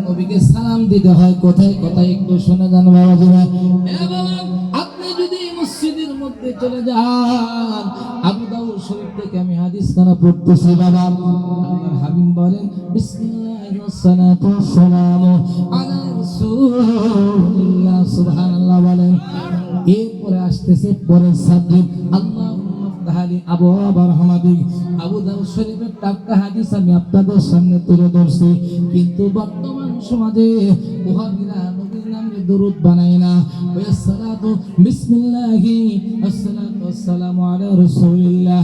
নবীকে সালাম দিতে হয় কোথায় কোথায় একটু শুনে যান বাবা জীবন। আপনি যদি মসজিদের মধ্যে চলে যান, আবু দাউদ শরীফ থেকে আমি হাদিস খানা পড়তেছি বাবা। আল্লাহর হাবিব বলেন বিসমিল্লাহি ওয়াসসালাতু ওয়াসসালামু আলা রাসূলিল্লাহ, সুবহানাল্লাহ বলেন। এরপরে আসতেছে পরের সাবজেক্ট আল্লাহুম্মা ফতাহলি আবওয়াবা রাহমাতিক। আবু দাউদ শরীফের টাটকা হাদিস আমি আপনাদের সামনে তুলে ধরছি, কিন্তু বর্তমান সমাজে ওয়াহাবিরা নবীর নামে দরুদ বানায় না। ওয়া সালাতু বিসমিল্লাহি আসসালাতু ওয়াসসালামু আলা রাসূলিল্লাহ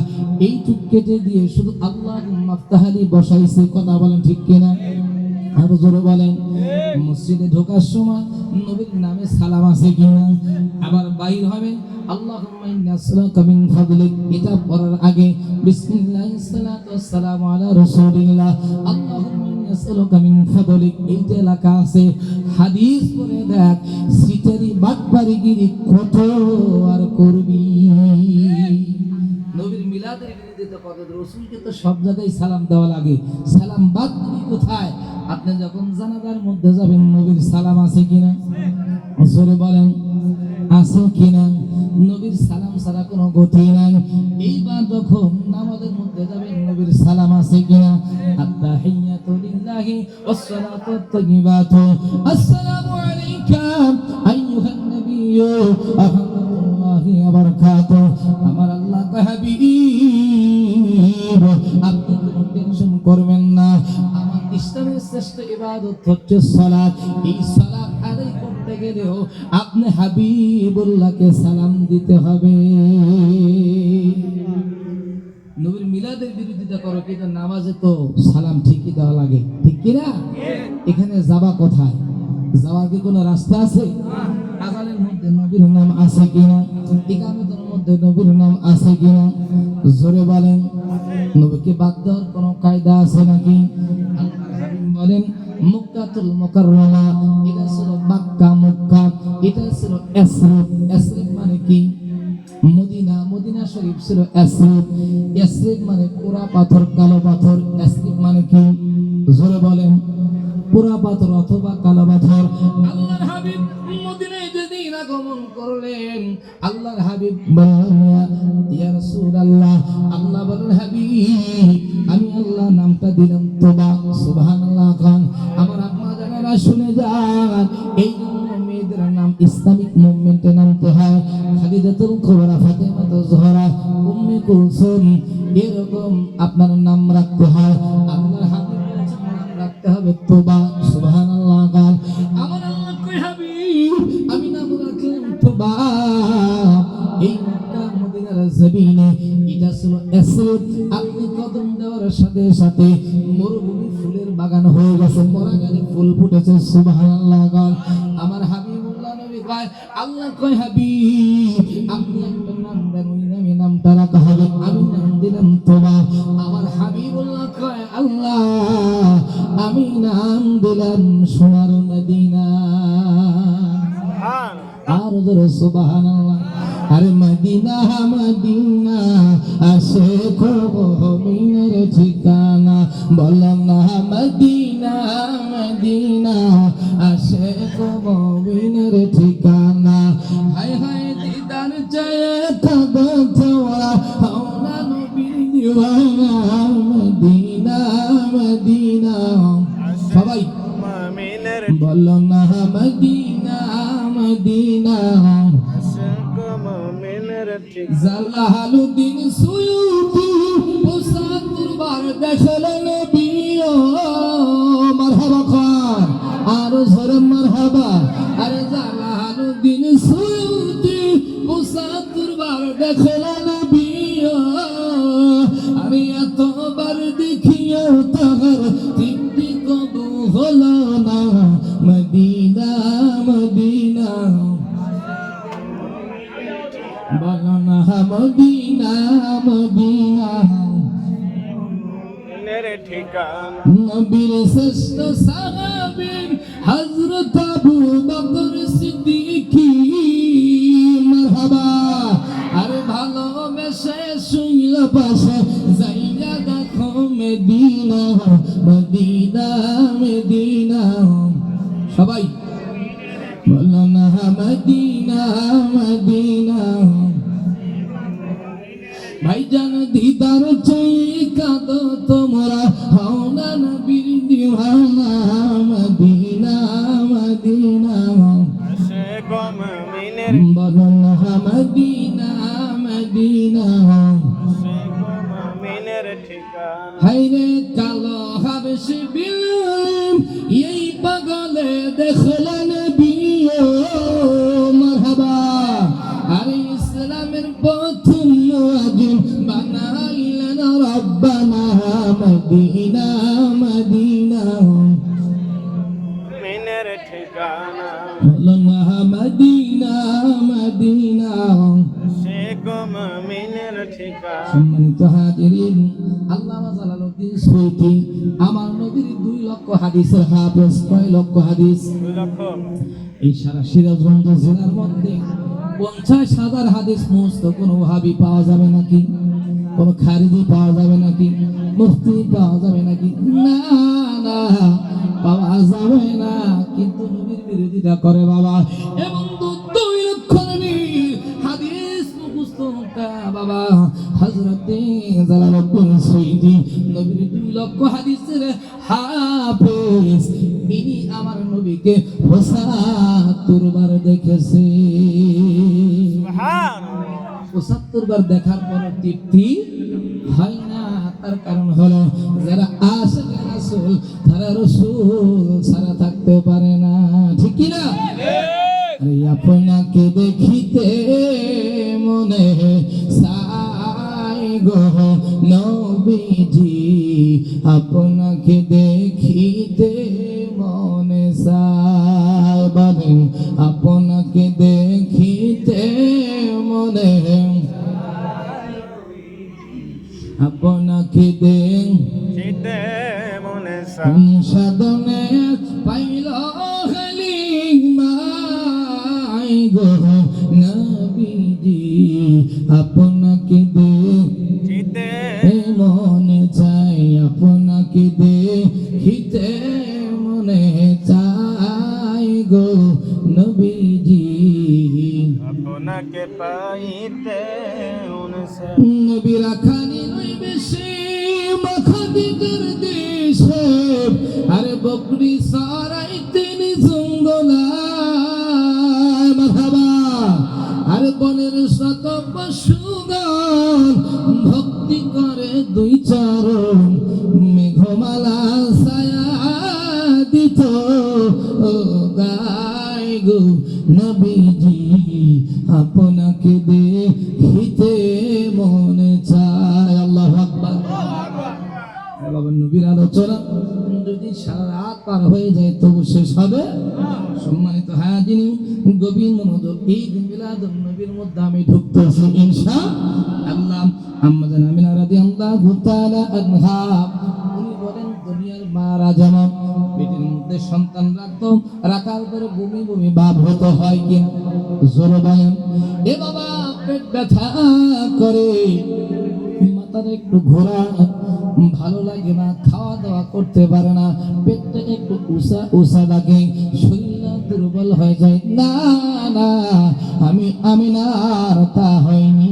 এইটুক কেটে দিয়ে শুধু আল্লাহুম্মা ফতাহলি বসাইছে। কথা বলেন ঠিক কিনা? আরো জোরে বলেন। মসজিদে ঢোকার সময় নবীর নামে সালাম আছে কিনা? আবার বাইর হবে আল্লাহুম্মা ইন্নী আসআলুকা মিন ফাদলিক, এটা পড়ার আগে বিসমিল্লাহিস সালাতু ওয়াসসালামু আলা রাসূলিল্লাহ আল্লাহুম্মা ইন্নী আসআলুকা মিন ফাদলিক এইটা লেখা আছে। হাদিস পড়ে দেখ, সিটারি বাটপারিগিরি কত আর করবি। নবীর মিলাদের বিরোধিতা করে, রাসূলকে তো সব জায়গায় সালাম দেওয়া লাগে, সালাম বাদ দিবি কোথায়? আপনি যখন জানাজার মধ্যে যাবেন নবীর সালাম আছে কিনা? জোরে বলেন আছে কিনা? নবীর সালাম ছাড়া কোনো গতি নাই। এইবার যখন নামাজের মধ্যে যাবেন নবীর সালাম আছে কিনা? আত্তাহিয়াতু লিল্লাহি ওয়াসসালাতু আত-তাইয়্যিবাতু আসসালামু আলাইকা আইয়ুহান নাবিয়্যু ওয়া রাহমাতুল্লাহি ওয়া বারাকাতুহু। আমার আল্লাহ হাবিব, আপনি কোনো টেনশন করবেন না। আমার ইসলামের শ্রেষ্ঠ ইবাদত হচ্ছে সালাত। এই সালাত আদায় করতে গেলেও আপনি হাবিবুল্লাহকে সালাম দিতে হবে। নবীর মিলাদের বিরোধিতা করো, কিন্তু নামাজে তো সালাম ঠিকই দেওয়া লাগে, ঠিক কিনা? এখানে যাবা কোথায়? যাওয়ার কি কোনো রাস্তা আছে? আযানের মধ্যে নবীর নাম আছে কিনা? ইকামতের মধ্যে নবীর নাম আছে কিনা? জোরে বলেন। নবীকে বাদ দেওয়ার কোনো কায়দা আছে নাকি? আল্লাহর হাবিব বলেন মক্কাতুল মুকাররমা, এটা ছিল মক্কা, মক্কা এটা ছিল ইয়াসরিব। ইয়াসরিব মানে কি? মদিনা। মদিনা শরীফ ছিল ইয়াসরিব। ইয়াসরিব মানে পোড়া পাথর, কালো পাথর। ইয়াসরিব মানে কি? জোরে বলেন। পোড়া পাথর অথবা কালো পাথর। আল্লাহর হাবিব মদিনায় যেদিন আগমন করলেন, আল্লাহর হাবিব বললেন ইয়া রাসূলুল্লাহ, আল্লাহ বলেন হাবিব আমি আল্লাহ নামটা দিলাম তওবা। সুবহানাল্লাহ। খান আমার আম্মা জানেরা শুনে যান, এই জন্য মেয়েদের নাম ইসলামিক মুভমেন্টে নামতে হয়। খাদিজাতুল কুবরা, ফাতেমাতুজ জোহরা, উম্মে কুলসুম, এরকম আপনার নাম রাখতে হয়। আল্লাহর হাবিব রাখতে হবে তওবা। সুবহানাল্লাহ। গান আমার আল্লাহ কই হাবিব আমি নাম রাখলাম তওবা। এই মক্কা মদিনার জমিনে এটা ছিল ইয়াসরিব। আপনি কদম দেওয়ার সাথে সাথে মরুভূমি ফুলের বাগান হয়ে গেছে, মরাগানে ফুল ফুটেছে। সুবহানাল্লাহ। গান আমার হাবিবুল্লাহ নবী কয় আল্লাহ কই হাবিব আপনি একটা নাম দেন, ওই নামে নামটা রাখা হবে। আমি নাম দিলাম তওবা। আমার হাবিবুল্লাহ কয় আল্লাহ আমি নাম দিলাম সোনার মদিনা। আর জোরে সুবহানাল্লাহ। আরে মদিনা মদিনা আসে কবমিনের ঠিকানা, বলো না মদিনা মদিনা আসে কবমিনের ঠিকানা। হায় হায় দিদার চায়ে থাকো তোরা, হাওলা নবীর দিওয়ানা। মদিনা মদিনা সবাই বলো না মদিনা মদিনা। জালালুদ্দিন সুয়ুতি ৭৫ বার দেখলেন নবী। মারহাবা খান আর জোরে মারহাবা। আরে জালালুদ্দিন সুয়ুতি ৭৫ বার দেখলেন নবী। আমি এতবার দেখিও তাহার তৃপ্তি কবু হলো না। মদিনা মদিনা বলো না মদিনা মদিনা নবীর শ্রেষ্ঠ সাহাবী হযরত আবু বকর সিদ্দিক। মারহাবা। আরে ভালোবেসে শুইল পাশে যাইয়া দেখো মদিনা মদিনা মদিনা। সবাই বলো না মদিনা মদিনা ভাইজান দিদার চেয়ে কাঁদো তোমরা হও না নবীর দিওয়ানা মদিনা মদিনা বলো না মদিনা মদিনা হাইরে কালো হাবশি বিল এই পাগলে দেখলেন বিয়ে মারহাবা আর ইসলামের প্রথম মুয়াজ্জিন বানাইলেন রব্বানা মদিনা মদিনা মিনের ঠিকানা বলো না মদিনা মদিনা সে গো মুমিনের ঠিকানা সম্মানিত হাজিরিন আল্লামা জালালউদ্দিন সুয়ুতী আমার নবীর 2 লক্ষ হাদিসের হাফেজ 6 লক্ষ হাদিস 2 লক্ষ এই সারা সিরাজগঞ্জ জেলার মধ্যে 50,000 হাদিস মুস্ত কোন ওয়াহাবি পাওয়া যাবে নাকি কোন খারিজি পাওয়া যাবে নাকি মুফতি পাওয়া যাবে নাকি না না পাওয়া যাবে না কিন্তু নবীর বিরোধিতা করে বাবা এবং 2 লক্ষ নবীর হাদিস মুখস্থটা বাবা হযরত জালালউদ্দিন সুয়ুতী নবীর 2 লক্ষ হাদিসের হাফেজ ইনি আমার নবীকে 75 বার দেখেছে সুবহানাল্লাহ 75 বার দেখার পর তৃপ্তি হয় না তার কারণ হলো যারা আশিক রাসূল তারা রাসূল ছাড়া থাকতে পারে না ঠিক কি না আরে আপনাকে দেখিতে মনে চাই গো নবীজি আপনাকে দেখিতে মনে চাই বলেন আপনাকে দেখিতে মনে আপনাকে দেখিতে মনে চাই সাধনে পাইল খালিক মাই গো নবীজি আপনাকে দেখিতে মনে চাই আপনাকে দেখিতে মনে চাই গো নবীজি আপনাকে পাইতে মনে চাই নবী রাখানি নই বেশি মাখাদি কর দেশে আরে বকরি সরাইতেন জঙ্গলায় মারহাবা আরে বনের শত পশুগণ ভক্তি করে 2 চরণ মেঘমালা ছায়া দিত গায় গো নবীজি আপনাকে দেখিতে মনে চায় আল্লাহু আকবার বাবা নবীর আলোচনা যদি সারা রাত পার হয়ে যায় তবু শেষ হবে সম্মানিত হাজিরিন গভীর মনোযোগ এই দিন মিলাদুন নবীর মধ্যে আমি ঢুকতেছি ইনশাআল্লাহ আম্মা জান আমিনা রাদিয়াল্লাহু তাআলা আনহা উনি বলেন দুনিয়ার মারা যেমন পেটের মধ্যে সন্তান রাখতো রাখার পরে বমি বমি ভাব হতো হয় কি জোরে বলেন এ বাবা পেট ব্যথা করে মাথার একটু ঘোরা ভালো লাগে না খাওয়া দাওয়া করতে পারে না পেটটা একটু উষা উষা লাগে শরীরটা দুর্বল হয়ে যায় না না আমি না আর তা হয়নি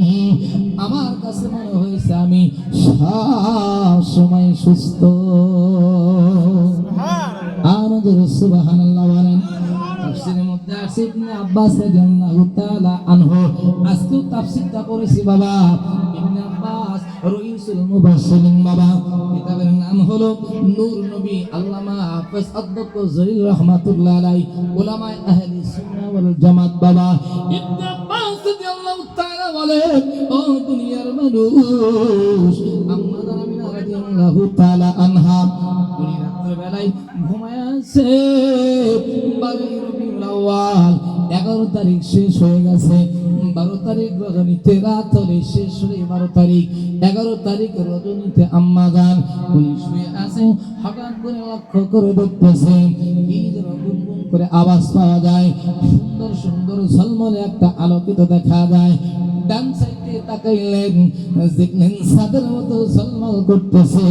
আমার কাছে মনে হয়েছে আমি সব সময় সুস্থ আনন্দের সুবহানাল্লাহ বলেন তাফসীরের মধ্যে আছে ইবনে আব্বাস রাদিয়াল্লাহু তাআলা আনহু আজকে তাফসীরটা করেছি বাবা ইবনে আব্বাস রাইসুল মুবাশশিরিন বাবা কিতাবের নাম হলো নূর নবী আল্লামা হাফেজ অধ্যক্ষ জলিল রাহমাতুল্লাহ আলাইহি উলামায়ে আহলে সুন্নাহ ওয়াল জামাত বাবা ইবনে আব্বাস রাদিয়াল্লাহু তাআলা বলেন ও দুনিয়ার মানুষ আম্মা আমিনা রাদিয়াল্লাহু তাআলা আনহা উনি রাতের বেলায় ঘুমায় আছে 12 রবিউল আউয়াল 11 তারিখ শেষ হয়ে গেছে 12 তারিখ রজনীতে রাত হলে শেষ হলে 12 তারিখ 11 তারিখ রজনীতে আম্মা জান উনি শুয়ে আছেন হঠাৎ করে লক্ষ্য করে দেখতেছেন কি যেন গুনগুন করে আওয়াজ পাওয়া যায় সুন্দর সুন্দর ঝলমলে একটা আলোকিত দেখা যায় ডান সাইডে তাকাইলেন দেখলেন সাদের মতো ঝলমল করতেছে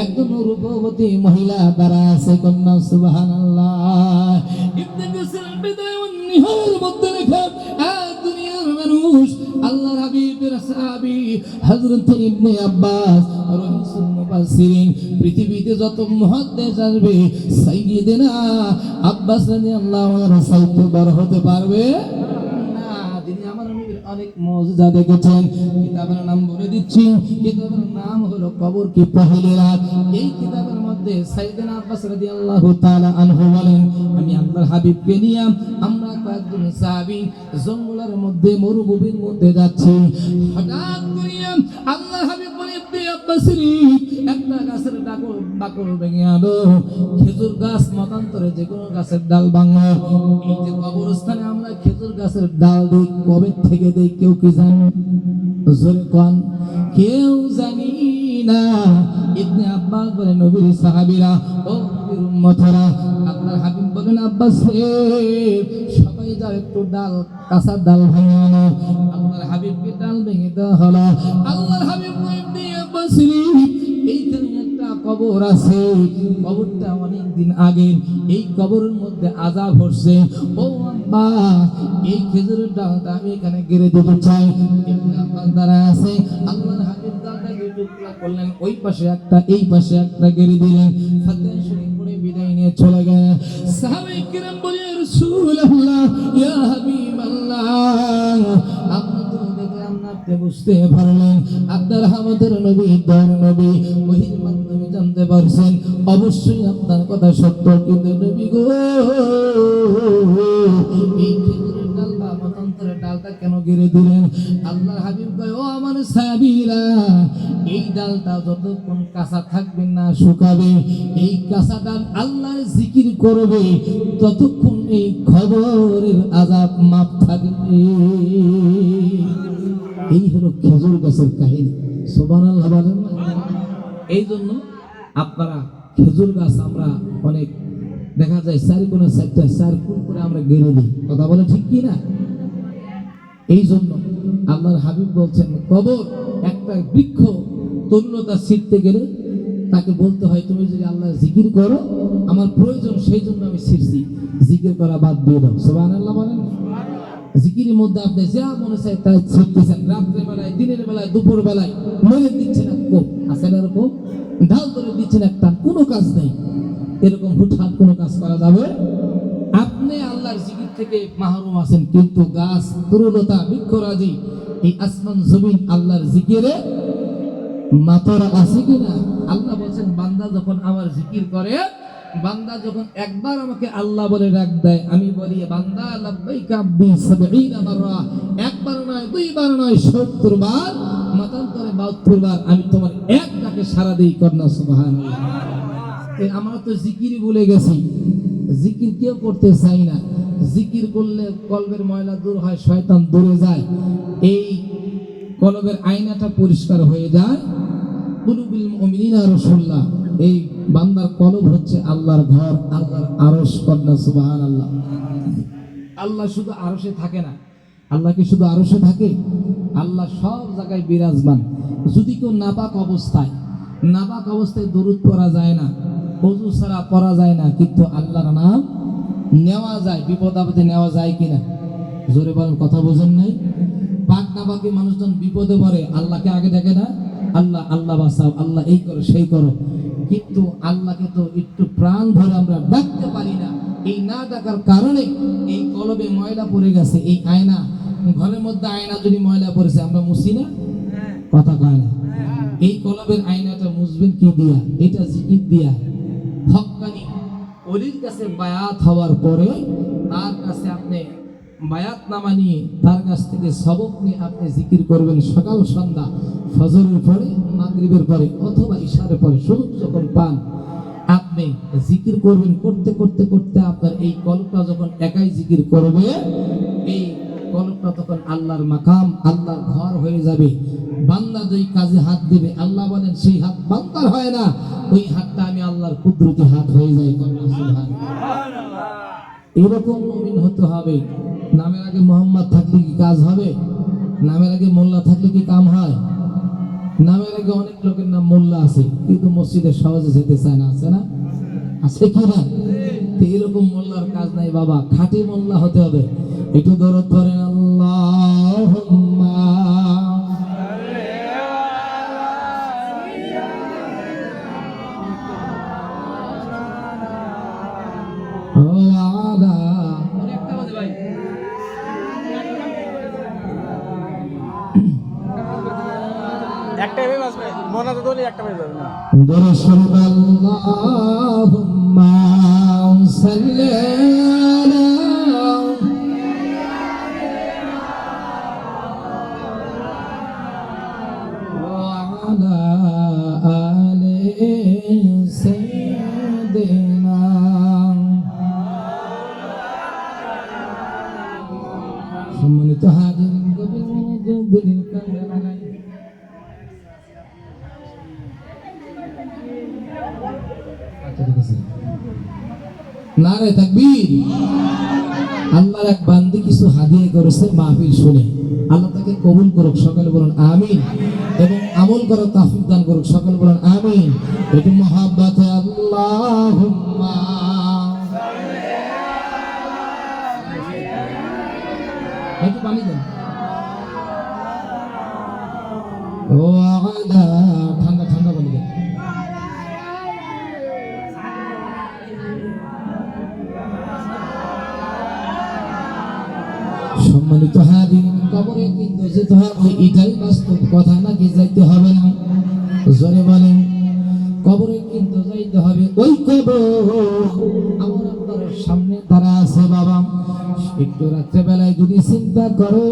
একজন রূপবতী মহিলা দাঁড়া আছে কন্যা সুবহানাল্লাহ ইবনে কাসির বিদায় ওয়ান নিহার মধ্যে লেখা দুনিয়ার মানুষ আল্লাহর হাবিবের সাহাবী হযরত ইবনে আব্বাস রাইসুল মুফাসসিরিন পৃথিবীতে যত মুহাদ্দিস আসবে সাইয়্যিদিনা আব্বাস রাদিয়াল্লাহু আনহু সাইয়্যিদ বড় হতে পারবে না। তিনি আমার নবীর অনেক মুজিজা দেখেছেন। কিতাবের নাম বলে দিচ্ছি, কিতাবের নাম হলো কবর কি পহেলি রাত। এই কিতাবের মধ্যে সাইয়্যিদিনা আব্বাস রাদিয়াল্লাহু তাআলা আনহু বলেন, আমি আল্লাহর হাবিবকে নিয়ে আমরা কয়েকজন সাহাবী জঙ্গলের মধ্যে মরুভূমির মধ্যে যাচ্ছি। হঠাৎ করে আল্লাহর হাবিব বলে ইবনে আব্বাস একটা গাছের বাকল ভেঙে আলো, খেজুর গাছ মতান্তরে যে কোনো গাছের ডাল ভাঙলো। এই যে কবরস্থানে আমরা খেজুর গাছের ডাল দিই কবে থেকে দেই কেউ কি জানেন? জোরে কোন, কেউ জানি না। ইবনে আব্বাস বলেন নবীর সাহাবীরা ও নবীর উম্মতরা, আল্লাহর হাবিব বলেন আব্বাস সবাই যাও একটু ডাল কাঁচা ডাল ভেঙে আনো। আল্লাহর হাবিবকে ডাল ভেঙে দেওয়া হলো। আল্লাহর হাবিব ইবনে আব্বাস এইখানে একটা কবর আছে, কবরটা অনেক দিন আগে, এই কবরের মধ্যে আযাব হচ্ছে। ও আব্বা এই খেজুরের ডালটা আমি এখানে গেড়ে দিতে চাই। ইবনে আব্বাস দাঁড়ায় আছে, আল্লাহর হাবিব ডালটাকে টুকরা করলেন, ওই পাশে একটা এই পাশে একটা গেড়ে দিলেন, ফাতিহা শরীফ পড়ে বিদায় নিয়ে চলে গেলেন। সাহাবায়ে কিরাম বলে রাসূলুল্লাহ ইয়া হাবিবাল্লাহ, আপনি তো দেখলাম না, আপনি বুঝতে পারলেন আপনার আমাদের নবী দর নবী ওহীর মাধ্যমে জানতে পারছেন, অবশ্যই আপনার কথা সত্য, কিন্তু নবী গো এই খেজুরের ডাল বা মতান্তরের ডালটা কেন গেড়ে দিলেন? আল্লাহর হাবিব কয়, ও আমার সাহাবীরা, এই ডালটা যতক্ষণ কাঁচা থাকবে না শুকাবে, এই কাঁচা ডাল আল্লাহর জিকির করবে, ততক্ষণ এই খবরের আযাব মাফ থাকবে। এই হলো খেজুর গাছের কাহিনী। সুবহানাল্লাহ বলেন না? এই জন্য আপনারা খেজুর গাছ আমরা অনেক দেখা যায় চারি কোণে চার ফুল করে আমরা গেড়ে দিই, কথা বলে ঠিক কি না? এই জন্য আল্লাহর হাবিব বলছেন, কবর একটা বৃক্ষ তরুণতা ছিঁড়তে গেলে তাকে বলতে হয়, তুমি যদি আল্লাহর জিকির করো, আমার প্রয়োজন সেই জন্য আমি ছিঁড়ছি, জিকির করা বাদ দিয়ে দাও। সুবহানাল্লাহ বলেন। জিকিরের মধ্যে আপনি যা মনে চায় তাই ছিঁড়তেছেন, রাত্রে বেলায়, দিনের বেলায়, দুপুর বেলায় মনে দিচ্ছেন এক কোপ, আসলে এরকম ঢাল করে দিচ্ছেন একটা, কোনো কাজ নেই। এরকম হুটহাট কোনো কাজ করা যাবে? আপনি আল্লাহর জিকির থেকে মাহরুম আছেন, কিন্তু গাছ, তরুলতা, বৃক্ষরাজি, এই আসমান জমিন আল্লাহর জিকিরে মাতরা আছে কিনা? আল্লাহ বলছেন, বান্দা যখন আমার জিকির করে, বান্দা যখন একবার আমাকে আল্লাহ বলে ডাক দেয়, আমি বলি বান্দা লাব্বাইকা আব্দি ৭০ মাররা, একবার নয়, দুইবার নয়, ৭০ বার, মতান্তরে ৭২ বার আমি তোমার এক ডাকে সাড়া দেই। কন্যা সুবহানাল্লাহ। আমরা তো জিকিরই ভুলে গেছি, জিকির কেউ করতে চাই না। জিকির করলে কলবের ময়লা দূর হয়, শয়তান দূরে যায়, এই কলবের আয়নাটা পরিষ্কার হয়ে যায়। কুলুবুল মুমিনিনা রাসূলুল্লাহ, এই বান্দার কলব হচ্ছে আল্লাহর ঘর, আল্লাহর আরশ। কন্যা সুবহানাল্লাহ। আল্লাহ শুধু আরশে থাকে না। আল্লাহ কি শুধু আরশে থাকে? আল্লাহ সব জায়গায় বিরাজমান। যদি কেউ নাপাক অবস্থায় দরুদ পড়া যায় না, ওযু ছাড়া পড়া যায় না, কিন্তু আল্লাহর নাম নেওয়া যায়, বিপদ আপদে নেওয়া যায় কিনা? জোরে বলেন, কথা বোঝেন নাই? পাক নাপাকি মানুষজন বিপদে পড়ে, আল্লাহকে আগে দেখে না, আল্লাহ আল্লাহ বাঁচাও, আল্লাহ এই করো সেই করো, কিন্তু আল্লাহকে তো একটু প্রাণ ধরে আমরা ডাকতে পারি না। এই না ডাকার কারণে এই কলবে ময়লা পড়ে গেছে। এই আয়না, ঘরের মধ্যে আয়না যদি ময়লা পড়েছে, আমরা মুছি না? কথা কয় না। এই কলবের আয়নাটা মুছবেন কি দিয়া? এটা জিকির দিয়া। হক্কানি ওলির কাছে বায়াত হওয়ার পরে তার কাছে আপনি বায়াতনামা নিয়ে, তার কাছ থেকে সবক নিয়ে আপনি জিকির করবেন সকাল সন্ধ্যা, ফজরের পরে, মাগরিবের পরে, অথবা ইশারের পরে, সুযোগ যখন পান আপনি জিকির করবেন। করতে করতে করতে আপনার এই কলবটা যখন একাই জিকির করবে, এই কলবটা তখন আল্লাহর মাকাম, আল্লাহর ঘর হয়ে যাবে। বান্দা যেই কাজে হাত দেবে, আল্লাহ বলেন সেই হাত বান্দার হয় না, ওই হাতটা আমি আল্লাহর কুদরতি হাত হয়ে যায়। এরকম মুমিন হতে হবে। নামের আগে মোহাম্মদ থাকলে কি কাজ হবে? নামের আগে মোল্লা থাকলে কি কাম হয়? নামের আগে অনেক লোকের নাম মোল্লা আছে, কিন্তু মসজিদে সহজে যেতে চায় না, আছে না? আছে কি না? তো এরকম মোল্লার কাজ নাই বাবা, খাঁটি মোল্লা হতে হবে। একটু দরদ ধরেন আল্লাহুম্মা আলা একটা ভেবে আসবে মনে তো দলি একটা ভেবে যাবে না দরুদ শরীফ আল্লাহুম্মা সাল্লি আলা وعلى آل سيدنا সম্মানিত হাজিরিন কবির মনোযোগ নারে তাকবীর। আল্লাহর এক বান্দি কিছু হাদিয়া করেছে মাহফিল শুনে, আল্লাহ তাকে কবুল করুক, সকলে বলুন আমিন, এবং আমল করার তৌফিক দান করুক, সকলে বলুন আমিন। একটু মহব্বতে আল্লাহুম্মা একটু পানি দেন। ও আলা ঠান্ডা ঠান্ডা পানি দেন। সম্মানিত হাজিরিন, কবরে কিন্তু যেতে হবে, এটাই বাস্তব কথা, নাকি যাইতে হবে না? জোরে বলেন। কবরে কিন্তু যাইতে হবে। ওই কবর আমার আপনার সামনে তারা আছে বাবা। একটু রাত্রেবেলায় যদি চিন্তা করো,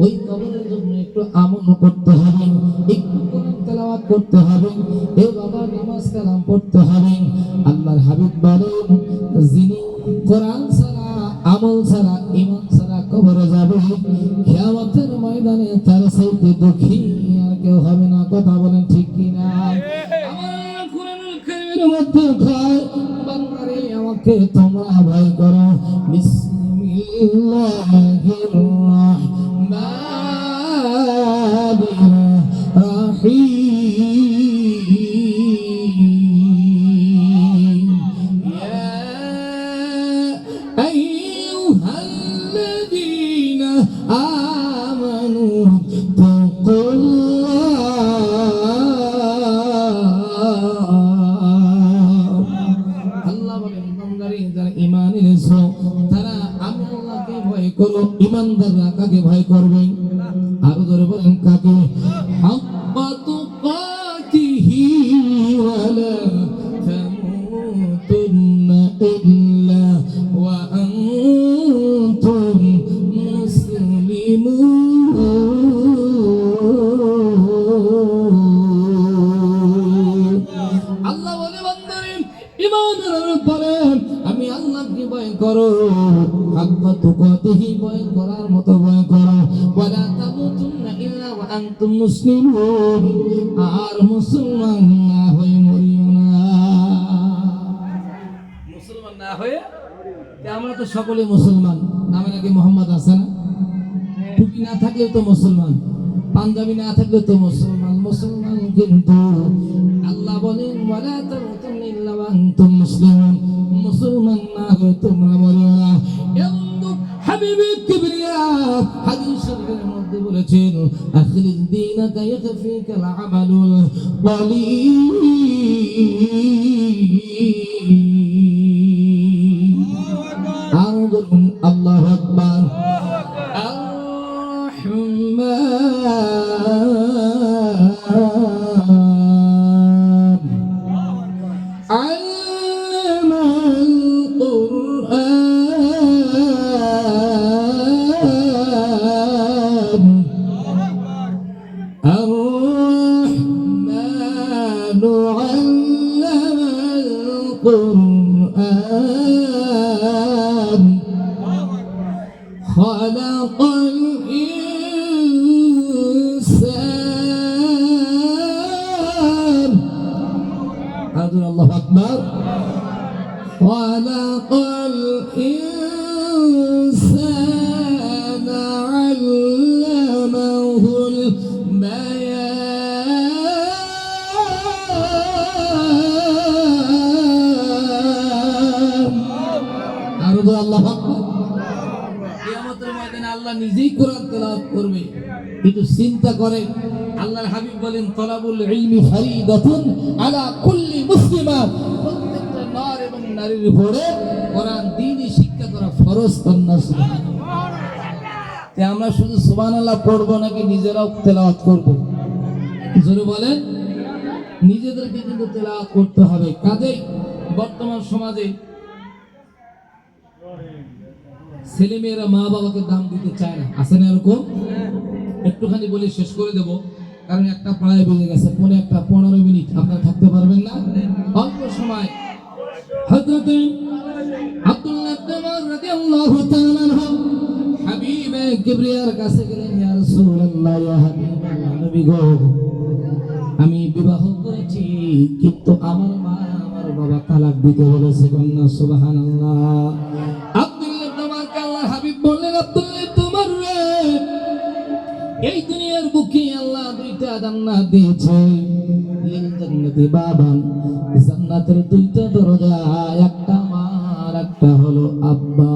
ওই কবরের জন্য একটু আমল করতে হবে, একটু কোরআন তেলাওয়াত করতে হবে, এ বাবা নামাজ কালাম পড়তে হবে। আল্লাহর হাবিব বলেন, যিনি কোরআন ছাড়া, আমল ছাড়া, ঈমান ছাড়া কবরে যাবে, কিয়ামতের ময়দানে তার চাইতে দুঃখী আর কেউ হবে না। কথা বলেন ঠিক কিনা? আমার কোরআনুল কারীমের মধ্যে কয়, বান্দারে আমাকে তোমরা ভয় করো। বিসমিল্লাহির রাহমানির রাহিম। ইয়া আইয়ুহাল্লাযীনা আমানু আল্লাহ বলেন, বান্দারে যারা ঈমান এনেছো তারা আমি আল্লাহকে ভয় করো। ঈমানদাররা কাকে ভয় করবে? আরো জোরে বলেন, কাকে? হাক্কা তুকাতিহি ওয়ালা তামুতুন্না ইল্লা ওয়া আনতুম মুসলিমুন। আল্লাহ বলে, বান্দারে ঈমানের পরে আমি আল্লাহকে ভয় করো, হাক্কা তুকাতিহি ভয় করার মতো ভয় করো, ওয়ালা তামুতুন্না ইল্লা ওয়া আনতুম মুসলিমুন, আর মুসলমান না হয়ে মরিও না। মুসলমান না হয়ে, আমরা তো সকলে মুসলমান, নামে নাকি মোহাম্মদ আছে না? টুপি না থাকলেও তো মুসলমান, পাঞ্জাবি না থাকলেও তো মুসলমান। মুসলমান কিন্তু আল্লাহ বলেন, ওয়ালা তামুতুন্না ইল্লা ওয়া আনতুম মুসলিমুন, মুসলমান না হয়ে তোমরা মরিও না। হাবিবে কিবরিয়া হাদিস শরীফের মধ্যে বলেছেন, আখলিস দীনাকা ইয়াকফিকাল আমালুল কলিল। আল্লাহু আল্লাহু আকবার। خلق الإنسان. هذا الله أكبر. خلق الإنسان علمه البيان. আরো তো আল্লাহ আকবার। কিয়ামতের ময়দানে আল্লাহ নিজেই কোরআন তেলাওয়াত করবে। একটু চিন্তা করে, আল্লাহর হাবিব বলেন তলাবুল ইলমি ফরিদাতুন আলা কুল্লি মুসলিমা, প্রত্যেকটা নর এবং নারীর উপরে কোরআন দ্বীনি শিক্ষা করা ফরজ। কন্যা আমরা শুধু সুবহানাল্লাহ পড়বো নাকি নিজেরাও তেলাওয়াত করব? জোরে বলেন। নিজেদেরকে কিন্তু তেলাওয়াত করতে হবে। কাজেই বর্তমান সমাজে ছেলেমেয়েরা মা বাবাকে দাম দিতে চায় না, আছে না এরকম? একটুখানি বলে শেষ করে দেব, কারণ একটা প্রায় বেজে গেছে, 15 মিনিট আপনারা থাকতে পারবেন না। অল্প সময় হযরত আব্দুল্লাহ ইবনে উমর রাদিয়াল্লাহু তাআলা আনহু হাবিবে কিবরিয়ার কাছে গেলেন, ইয়া রাসূলুল্লাহ, ইয়া হাবিবাল্লাহ, নবী গো, আমি বিবাহ করেছি কিন্তু আমার মা আমার বাবা তালাক দিতে বলেছে। কন্যা সুবহানাল্লাহ। আব্দুল্লাহ ইবনে উমর কে আল্লাহর হাবিব বললেন, আব্দুল্লাহ তোমার রে, এই দুনিয়ার বুকে আল্লাহ দুইটা জান্নাত দিয়েছে, লিল জান্নাতি বাবান, জান্নাতের দুইটা দরজা, একটা মার একটা হলো আব্বা।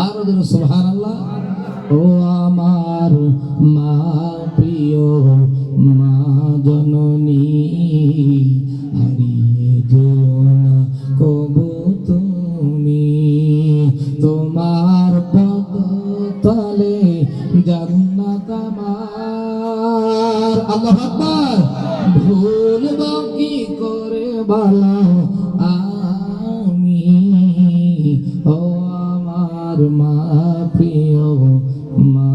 আর সুবহানাল্লাহ। ও আমার মা প্রিয় মা জননী, হারিয়ে যেও না কবু তুমি, তোমার পদ তলে জান্নাত আমার। আল্লাহু আকবার। ভুলব কি করে বলো আমি, ও আমার মা প্রিয় মা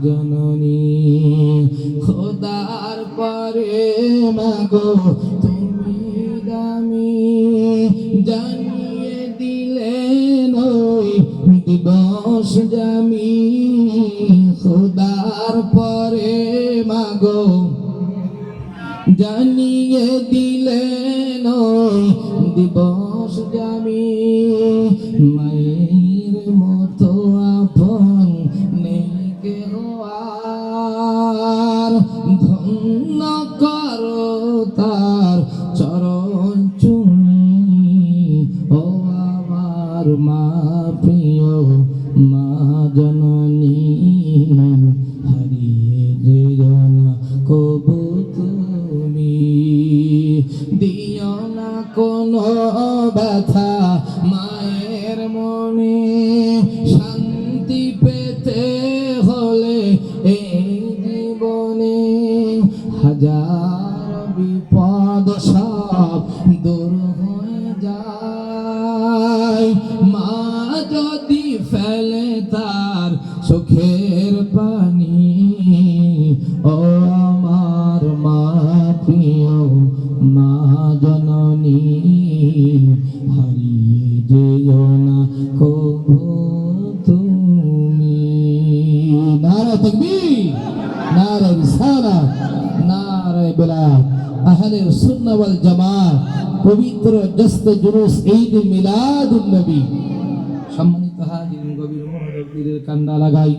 জননী, খোদার পরে মাগো তুমি দামি, জানিয়ে দিলেন ওই দিবস জামি, খোদার পরে মাগো জানিয়ে দিলেন ওই দিবস জামি, মায়ের মতো আপন নেই কেহ আর, ধন্য করো তার চরণ চুমি, ও আমার মা প্রিয় মা জননী, হারিয়ে যেও না কবু তুমি, দিও না কোনো ব্যথা মায়ের মনে, শান্তি পেতে হলে এই জীবনে, হাজার বিপদ সব দূর হয়ে যায়, মা যদি ফেলে তার চোখের পানি, ও আমার মা প্রিয় মা জননী, হারিয়ে যেও না কবু তুমি। নারা তাকবীর, নারা রিসালাত, নারা বেলাত। আহলে সুন্নাহ ওয়াল জামাত পবিত্র জশ্নে জুলুস ঈদ মিলাদুন নবী। সম্মানিত হাজিরিন, গভীর মনোযোগ দিয়ে কান্না লাগাই।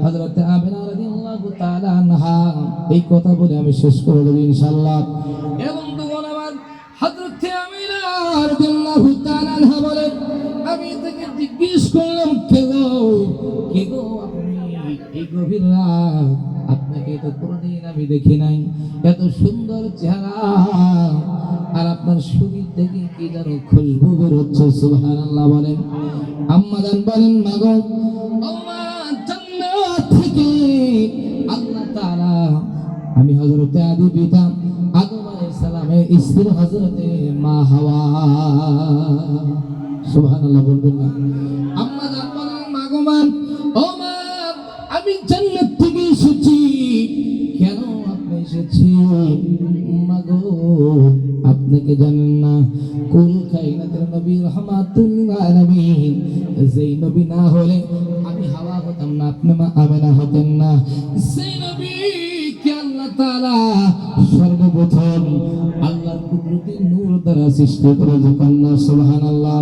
হযরত আমিনা রাদিয়াল্লাহু তাআলা আনহা এই কথা বলে আমি শেষ করে দেব ইনশাআল্লাহ। এবং তখন আমার হযরত আমিনা রাদিয়াল্লাহু তাআলা আনহা বলেন, আমি তাকে জিজ্ঞেস করলাম, কে গো আপনি এই গভীর রাত, আপনাকে তো কোনোদিন আমি দেখি নাই, এত সুন্দর চেহারা, আর আপনার শরীর থেকে কি যেন খুশবু বের হচ্ছে। সুবহানাল্লাহ বলেন। আম্মা জান বলেন, মাগো ও মা, জান্নাত থেকে আল্লাহ তাআলা আমি হযরত আদি পিতা আদম আলাইহিস সালামের স্ত্রী হযরতে মা হাওয়া, সুবহানাল্লাহ বলবেন না। আম্মা জান বলেন, মাগো মা, ও মা, আমি জান্নাত থেকে এসেছি। কেন আপনি এসেছেন? মাগো, আপনাকে জানেন না, কুল কায়নাতের নবী রাহমাতুল আলামিন, যেই নবী না হলে আমি হাওয়া হতাম না, আপনি মা আমেনা হতেন না। সেই নবী কে আল্লাহ তাআলা সর্বপ্রথম আল্লাহর কুদরতি নূর দ্বারা সৃষ্টি করেছে। কন্যা সুবহানাল্লাহ।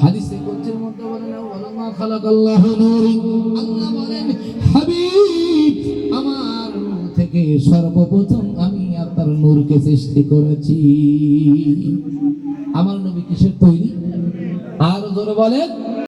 হাদিসে কুদসির মধ্যে বলেন, ওয়ালামা খালাকাল্লাহু নূরি, আল্লাহ বলেন, হাবিব আমার নূর থেকে সর্বপ্রথম আমি আপনার নূরকে সৃষ্টি করেছি। আমার নবী কিসের তৈরি? আর জোরে বলেন